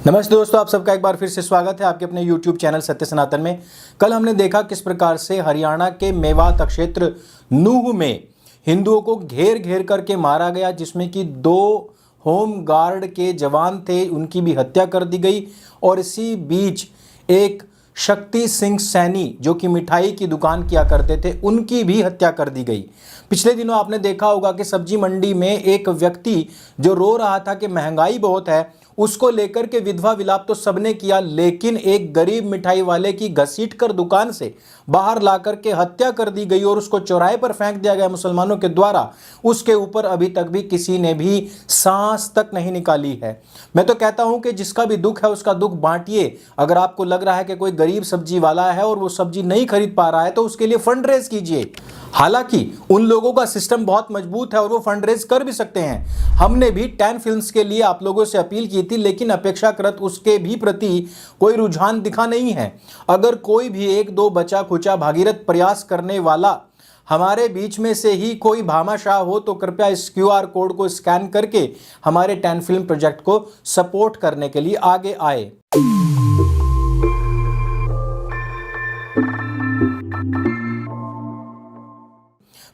नमस्ते दोस्तों, आप सबका एक बार फिर से स्वागत है आपके अपने YouTube चैनल सत्य सनातन में। कल हमने देखा किस प्रकार से हरियाणा के मेवात क्षेत्र नूह में हिंदुओं को घेर घेर करके मारा गया, जिसमें कि 2 होम गार्ड के जवान थे, उनकी भी हत्या कर दी गई। और इसी बीच एक शक्ति सिंह सैनी जो कि मिठाई की दुकान किया करते थे, उनकी भी हत्या कर दी गई। पिछले दिनों आपने देखा होगा कि सब्जी मंडी में एक व्यक्ति जो रो रहा था कि महंगाई बहुत है, उसको लेकर के विधवा विलाप तो सबने किया, लेकिन एक गरीब मिठाई वाले की घसीट कर दुकान से बाहर ला करके हत्या कर दी गई और उसको चौराहे पर फेंक दिया गया मुसलमानों के द्वारा। उसके ऊपर अभी तक भी किसी ने भी सांस तक नहीं निकाली है। मैं तो कहता हूं कि जिसका भी दुख है उसका दुख बांटिए। अगर आपको लग रहा है कि कोई गरीब सब्जी वाला है और वो सब्जी नहीं खरीद पा रहा है तो उसके लिए फंड रेज कीजिए। हालांकि उन लोगों का सिस्टम बहुत मजबूत है और वो फंड रेज कर भी सकते हैं। हमने भी 10 फिल्म्स के लिए आप लोगों से अपील की थी, लेकिन अपेक्षाकृत उसके भी प्रति कोई रुझान दिखा नहीं है। अगर कोई भी 1-2 बचा खुचा भागीरथ प्रयास करने वाला हमारे बीच में से ही कोई भामाशाह हो तो कृपया इस QR कोड को स्कैन करके हमारे 10 फिल्म प्रोजेक्ट को सपोर्ट करने के लिए आगे आए।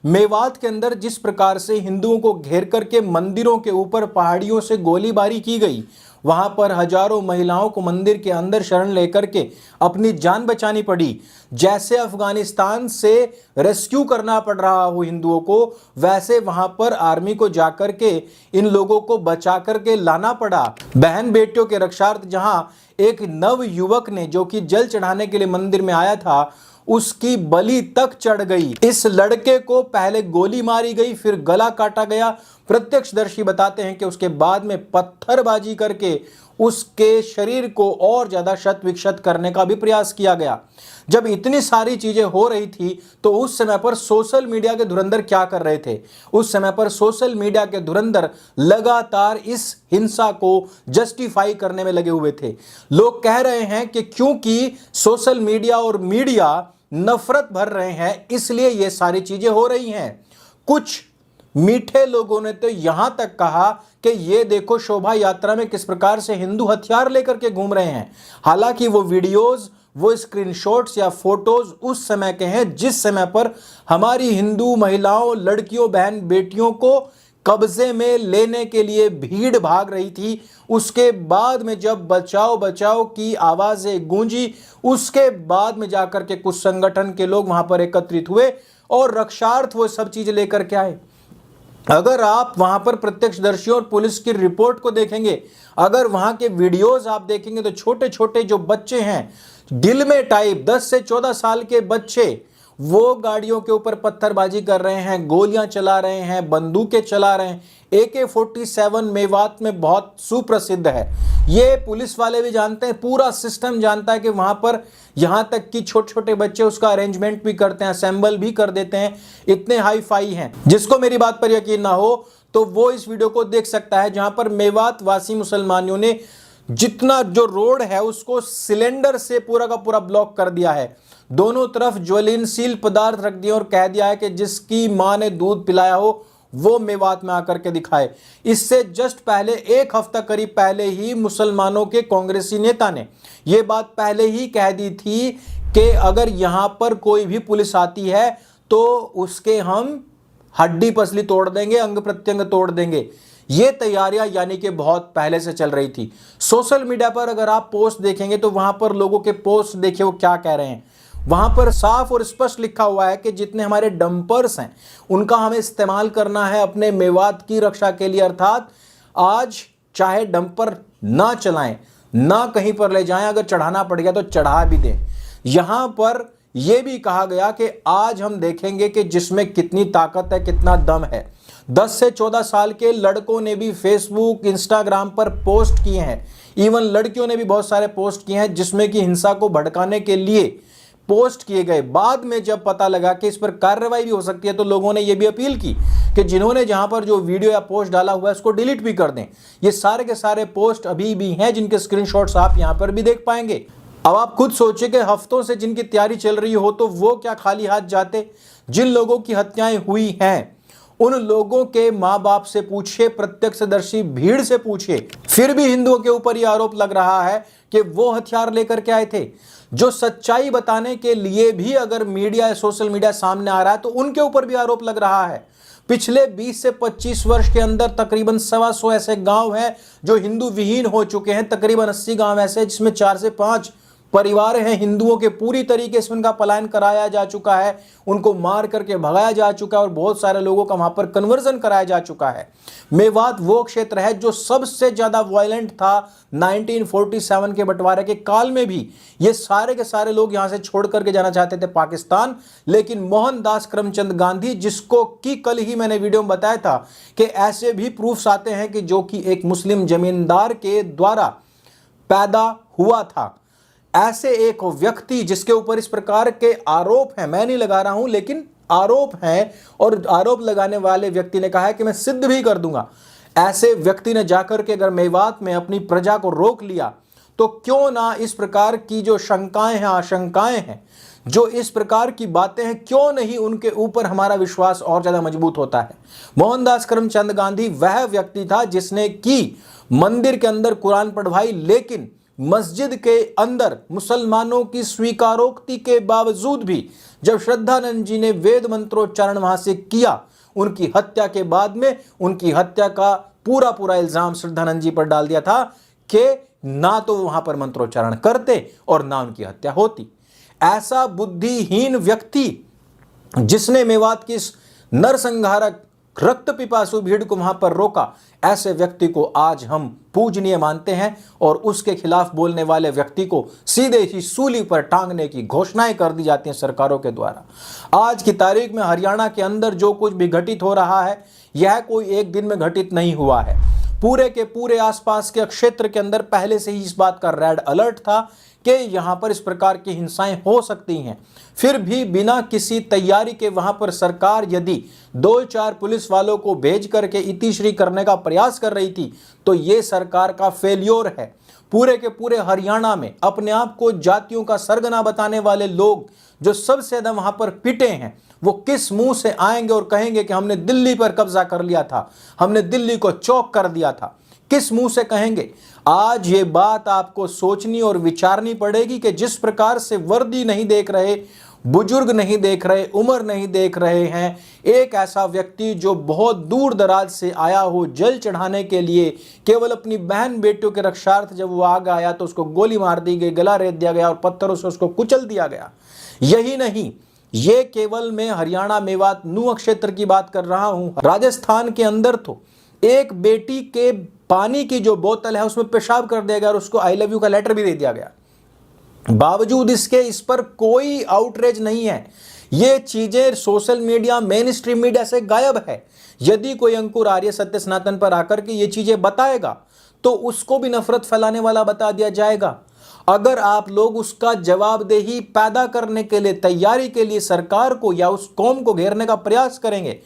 मेवात के अंदर जिस प्रकार से हिंदुओं को घेर करके मंदिरों के ऊपर पहाड़ियों से गोलीबारी की गई, वहां पर हजारों महिलाओं को मंदिर के अंदर शरण लेकर के अपनी जान बचानी पड़ी। जैसे अफगानिस्तान से रेस्क्यू करना पड़ रहा हो हिंदुओं को, वैसे वहां पर आर्मी को जाकर के इन लोगों को बचा करके लाना पड़ा। बहन बेटियों के रक्षार्थ जहां एक नव युवक ने, जो कि जल चढ़ाने के लिए मंदिर में आया था, उसकी बलि तक चढ़ गई। इस लड़के को पहले गोली मारी गई, फिर गला काटा गया। प्रत्यक्षदर्शी बताते हैं कि उसके बाद में पत्थरबाजी करके उसके शरीर को और ज्यादा शत विक्षत करने का भी प्रयास किया गया। जब इतनी सारी चीजें हो रही थी तो उस समय पर सोशल मीडिया के धुरंधर क्या कर रहे थे? उस समय पर सोशल मीडिया के धुरंधर लगातार इस हिंसा को जस्टिफाई करने में लगे हुए थे। लोग कह रहे हैं कि क्योंकि सोशल मीडिया और मीडिया नफरत भर रहे हैं, इसलिए ये सारी चीजें हो रही हैं। कुछ मीठे लोगों ने तो यहां तक कहा कि ये देखो शोभा यात्रा में किस प्रकार से हिंदू हथियार लेकर के घूम रहे हैं। हालांकि वो वीडियोस, वो स्क्रीनशॉट्स या फोटोज उस समय के हैं जिस समय पर हमारी हिंदू महिलाओं, लड़कियों, बहन बेटियों को कब्जे में लेने के लिए भीड़ भाग रही थी। उसके बाद में जब बचाओ बचाओ की आवाजें गूंजी, उसके बाद में जाकर के कुछ संगठन के लोग वहां पर एकत्रित हुए और रक्षार्थ वो सब चीजें लेकर के आए। अगर आप वहां पर प्रत्यक्षदर्शियों और पुलिस की रिपोर्ट को देखेंगे, अगर वहां के वीडियोस आप देखेंगे, तो छोटे छोटे जो बच्चे हैं, गिलमे टाइप 10 से 14 साल के बच्चे, वो गाड़ियों के ऊपर पत्थरबाजी कर रहे हैं, गोलियां चला रहे हैं, बंदूकें चला रहे हैं। AK-47 मेवात में बहुत सुप्रसिद्ध है। ये पुलिस वाले भी जानते हैं, पूरा सिस्टम जानता है कि वहां पर यहां तक कि छोटे छोटे बच्चे उसका अरेंजमेंट भी करते हैं, असेंबल भी कर देते हैं। इतने हाई फाई हैं। जिसको मेरी बात पर यकीन ना हो तो वो इस वीडियो को देख सकता है, जहां पर मेवात वासी मुसलमानियों ने जितना जो रोड है उसको सिलेंडर से पूरा का पूरा ब्लॉक कर दिया है। दोनों तरफ ज्वलनशील पदार्थ रख दिए और कह दिया है कि जिसकी मां ने दूध पिलाया हो वो मेवात में आकर के दिखाए। इससे जस्ट पहले 1 हफ्ता करीब पहले ही मुसलमानों के कांग्रेसी नेता ने यह बात पहले ही कह दी थी कि अगर यहां पर कोई भी पुलिस आती है तो उसके हम हड्डी पसली तोड़ देंगे, अंग प्रत्यंग तोड़ देंगे। ये तैयारियां यानी कि बहुत पहले से चल रही थी। सोशल मीडिया पर अगर आप पोस्ट देखेंगे तो वहां पर लोगों के पोस्ट देखिए वो क्या कह रहे हैं। वहां पर साफ और स्पष्ट लिखा हुआ है कि जितने हमारे डंपर्स हैं उनका हमें इस्तेमाल करना है अपने मेवात की रक्षा के लिए। अर्थात आज चाहे डंपर ना चलाएं, ना कहीं पर ले जाएं, अगर चढ़ाना पड़ गया तो चढ़ा भी दें। यहां पर यह भी कहा गया कि आज हम देखेंगे कि जिसमें कितनी ताकत है, कितना दम है। 10 से 14 साल के लड़कों ने भी फेसबुक, इंस्टाग्राम पर पोस्ट किए हैं। इवन लड़कियों ने भी बहुत सारे पोस्ट किए हैं जिसमें कि हिंसा को भड़काने के लिए पोस्ट किए गए। बाद में जब पता लगा कि इस पर कार्रवाई भी हो सकती है तो लोगों ने यह भी अपील की कि जिन्होंने जहां पर जो वीडियो या पोस्ट डाला हुआ है उसको डिलीट भी कर दें। ये सारे के सारे पोस्ट अभी भी हैं जिनके स्क्रीनशॉट्स आप यहां पर भी देख पाएंगे। अब आप खुद सोचिए कि हफ्तों से जिनकी तैयारी चल रही हो तो वो क्या खाली हाथ जाते? जिन लोगों की हत्याएं हुई हैं उन लोगों के माँ बाप से पूछिए, प्रत्यक्षदर्शी भीड़ से पूछिए, फिर भी हिंदुओं के ऊपर यह आरोप लग रहा है कि वो हथियार लेकर के आए थे। जो सच्चाई बताने के लिए भी अगर मीडिया या सोशल मीडिया सामने आ रहा है तो उनके ऊपर भी आरोप लग रहा है। पिछले 20 से 25 वर्ष के अंदर तकरीबन 125 ऐसे गांव हैं जो हिंदू विहीन हो चुके हैं। तकरीबन 80 गांव ऐसे हैं जिसमें 4 से 5 परिवार हैं हिंदुओं के, पूरी तरीके से उनका पलायन कराया जा चुका है, उनको मार करके भगाया जा चुका है और बहुत सारे लोगों का वहां पर कन्वर्जन कराया जा चुका है। मेवात वो क्षेत्र है जो सबसे ज्यादा वायलेंट था 1947 के बंटवारे के काल में भी। ये सारे के सारे लोग यहां से छोड़ करके जाना चाहते थे पाकिस्तान, लेकिन मोहनदास करमचंद गांधी, जिसको कि कल ही मैंने वीडियो में बताया था कि ऐसे भी प्रूफ्स आते हैं कि जो कि एक मुस्लिम जमींदार के द्वारा पैदा हुआ था, ऐसे एक व्यक्ति जिसके ऊपर इस प्रकार के आरोप हैं, मैं नहीं लगा रहा हूं लेकिन आरोप हैं, और आरोप लगाने वाले व्यक्ति ने कहा है कि मैं सिद्ध भी कर दूंगा। ऐसे व्यक्ति ने जाकर के अगर मेवात में अपनी प्रजा को रोक लिया तो क्यों ना इस प्रकार की जो शंकाएं हैं, आशंकाएं हैं, जो इस प्रकार की बातें हैं, क्यों नहीं उनके ऊपर हमारा विश्वास और ज्यादा मजबूत होता है। मोहनदास करमचंद गांधी वह व्यक्ति था जिसने की मंदिर के अंदर कुरान पढ़वाई, लेकिन मस्जिद के अंदर मुसलमानों की स्वीकारोक्ति के बावजूद भी जब श्रद्धानंद जी ने वेद मंत्रोच्चारण वहां से किया, उनकी हत्या के बाद में उनकी हत्या का पूरा पूरा इल्जाम श्रद्धानंद जी पर डाल दिया था कि ना तो वहां पर मंत्रोच्चारण करते और ना उनकी हत्या होती। ऐसा बुद्धिहीन व्यक्ति जिसने मेवात की इस नरसंहारक रक्त पिपासु भीड़ को वहां पर रोका, ऐसे व्यक्ति को आज हम पूजनीय मानते हैं और उसके खिलाफ बोलने वाले व्यक्ति को सीधे ही सूली पर टांगने की घोषणाएं कर दी जाती हैं सरकारों के द्वारा। आज की तारीख में हरियाणा के अंदर जो कुछ भी घटित हो रहा है, यह कोई एक दिन में घटित नहीं हुआ है। पूरे के पूरे आसपास के क्षेत्र के अंदर पहले से ही इस बात का रेड अलर्ट था कि यहां पर इस प्रकार की हिंसाएं हो सकती हैं। फिर भी बिना किसी तैयारी के वहां पर सरकार यदि 2-4 पुलिस वालों को भेज करके इतिश्री करने का प्रयास कर रही थी तो ये सरकार का फेल्योर है। पूरे के पूरे हरियाणा में अपने आप को जातियों का सरगना बताने वाले लोग जो सबसे ज्यादा वहां पर पिटे हैं, वो किस मुंह से आएंगे और कहेंगे कि हमने दिल्ली पर कब्जा कर लिया था, हमने दिल्ली को चौक कर दिया था? किस मुंह से कहेंगे? आज ये बात आपको सोचनी और विचारनी पड़ेगी कि जिस प्रकार से वर्दी नहीं देख रहे, बुजुर्ग नहीं देख रहे, उम्र नहीं देख रहे हैं, एक ऐसा व्यक्ति जो बहुत दूर दराज से आया हो जल चढ़ाने के लिए, केवल अपनी बहन बेटियों के रक्षार्थ जब वो आगे आया तो उसको गोली मार दी गई, गला रेत दिया गया और पत्थरों से उसको कुचल दिया गया। यही नहीं, ये केवल मैं हरियाणा मेवात नूह क्षेत्र की बात कर रहा हूं। राजस्थान के अंदर तो एक बेटी के पानी की जो बोतल है उसमें पेशाब कर दिया गया और उसको आई लव यू का लेटर भी दे दिया गया। बावजूद इसके इस पर कोई आउटरीच नहीं है। ये चीजें social media, main stream media से गायब है। यदि कोई अंकुर आर्य सत्य सनातन पर आकर के ये चीजें बताएगा तो उसको भी नफरत फैलाने वाला बता दिया जाएगा। अगर आप लोग उसका जवाबदेही पैदा करने के लिए, तैयारी के लिए सरकार को या उस कौम को घेरने का प्रयास करेंगे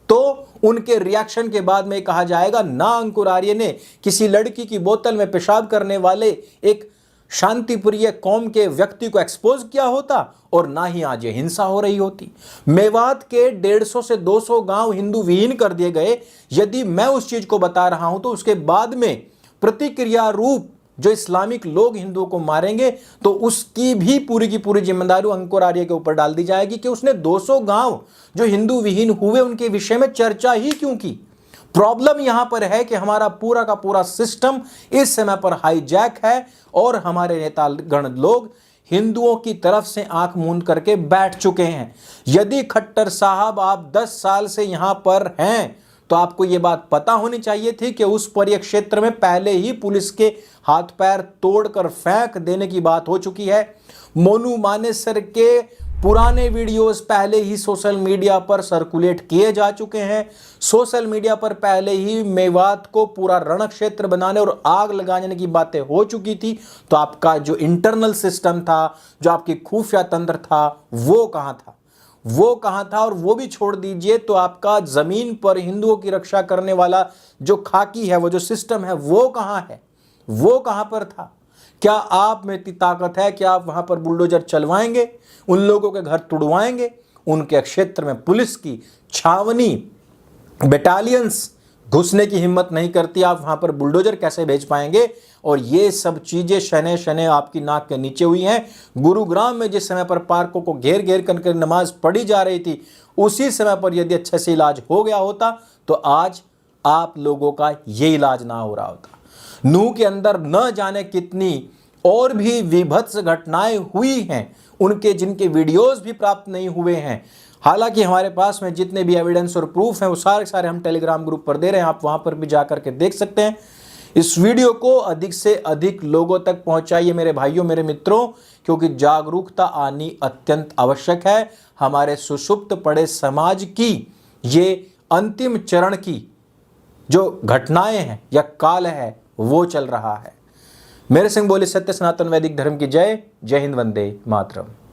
तो उनके रिएक्शन के बाद में कहा जाएगा ना अंकुर आर्य ने किसी लड़की की बोतल में पेशाब करने वाले एक शांतिप्रिय कौम के व्यक्ति को एक्सपोज किया होता और ना ही आज ये हिंसा हो रही होती। मेवात के 150 से 200 गांव हिंदू विहीन कर दिए गए। यदि मैं उस चीज को बता रहा हूं तो उसके बाद में प्रतिक्रिया रूप जो इस्लामिक लोग हिंदुओं को मारेंगे तो उसकी भी पूरी की पूरी जिम्मेदारी अंकुर आर्य के ऊपर डाल दी जाएगी कि उसने 200 गांव जो हिंदू विहीन हुए उनके विषय में चर्चा ही क्यों की। प्रॉब्लम यहां पर है कि हमारा पूरा का पूरा सिस्टम इस समय पर हाईजैक है और हमारे नेतागण लोग हिंदुओं की तरफ से आंख मूंद करके बैठ चुके हैं। यदि खट्टर साहब आप 10 साल से यहां पर हैं तो आपको यह बात पता होनी चाहिए थी कि उस परिक्षेत्र में पहले ही पुलिस के हाथ पैर तोड़कर फेंक देने की बात हो चुकी है। मोनू मानेसर के पुराने वीडियोस पहले ही सोशल मीडिया पर सर्कुलेट किए जा चुके हैं। सोशल मीडिया पर पहले ही मेवात को पूरा रण क्षेत्र बनाने और आग लगाने की बातें हो चुकी थी। तो आपका जो इंटरनल सिस्टम था, जो आपकी खुफिया तंत्र था, वो कहां था? वो कहां था? और वो भी छोड़ दीजिए तो आपका जमीन पर हिंदुओं की रक्षा करने वाला जो खाकी है, वो जो सिस्टम है, वो कहां है? वो कहां पर था? क्या आप में इतनी ताकत है कि आप वहां पर बुलडोजर चलवाएंगे, उन लोगों के घर तुड़वाएंगे, उनके क्षेत्र में पुलिस की छावनी बटालियंस घुसने की हिम्मत नहीं करती, आप वहां पर बुलडोजर कैसे भेज पाएंगे? और ये सब चीजें शने शने आपकी नाक के नीचे हुई हैं। गुरुग्राम में जिस समय पर पार्कों को घेर घेर कर नमाज पढ़ी जा रही थी, उसी समय पर यदि अच्छे से इलाज हो गया होता तो आज आप लोगों का ये इलाज ना हो रहा होता। नूह के अंदर न जाने कितनी और भी विभत्स घटनाएं हुई हैं, उनके जिनके वीडियोस भी प्राप्त नहीं हुए हैं। हालांकि हमारे पास में जितने भी एविडेंस और प्रूफ हैं वो सारे सारे हम टेलीग्राम ग्रुप पर दे रहे हैं, आप वहां पर भी जाकर के देख सकते हैं। इस वीडियो को अधिक से अधिक लोगों तक पहुंचाइए मेरे भाइयों, मेरे मित्रों, क्योंकि जागरूकता आनी अत्यंत आवश्यक है। हमारे सुषुप्त पड़े समाज की ये अंतिम चरण की जो घटनाएं हैं या काल है वो चल रहा है। मेरे सिंह बोले सत्य सनातन वैदिक धर्म की जय। जय हिंद, वंदे मातरम।